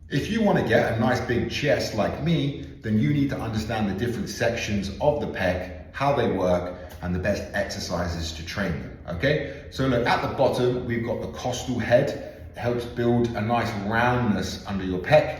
If you want to get a nice big chest like me, then you need to understand the different sections of the pec, how they work, and the best exercises to train them, okay? So look, at the bottom, we've got the costal head. It helps build a nice roundness under your pec.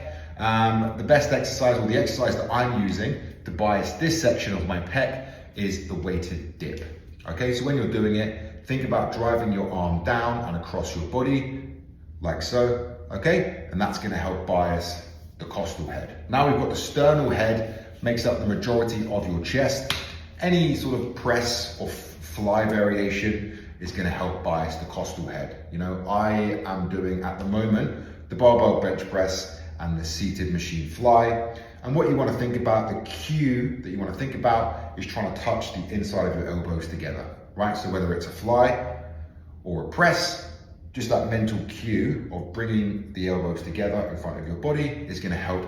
The best exercise, or the exercise that I'm using to bias this section of my pec, is the weighted dip. Okay, so when you're doing it, think about driving your arm down and across your body, like so, okay? And that's gonna help bias the costal head. Now we've got the sternal head, makes up the majority of your chest. Any sort of press or fly variation is gonna help bias the costal head. You know, I am doing at the moment the barbell bench press and the seated machine fly. And what you want to think about, the cue that you want to think about, is trying to touch the inside of your elbows together, right? So whether it's a fly or a press, just that mental cue of bringing the elbows together in front of your body is going to help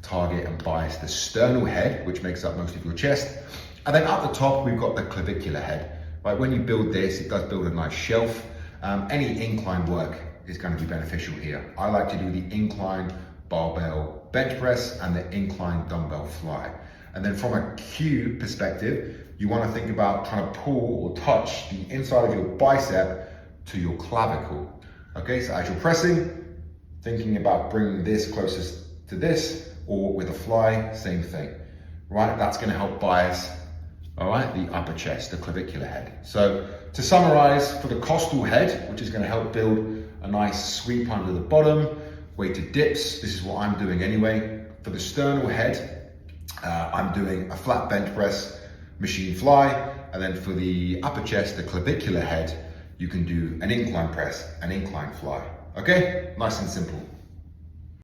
target and bias the sternal head, which makes up most of your chest. And then at the top, we've got the clavicular head, right? When you build this, it does build a nice shelf. Any incline work is going to be beneficial here. I like to do the incline barbell bench press and the incline dumbbell fly. And then from a cue perspective, you want to think about trying to pull or touch the inside of your bicep to your clavicle. Okay, so as you're pressing, thinking about bringing this closest to this, or with a fly, same thing, right? That's going to help bias, all right, the upper chest, the clavicular head. So to summarize, for the costal head, which is going to help build a nice sweep under the bottom, weighted dips, this is what I'm doing anyway. For the sternal head, I'm doing a flat bench press, machine fly, and then for the upper chest, the clavicular head, you can do an incline press, an incline fly. Okay, nice and simple.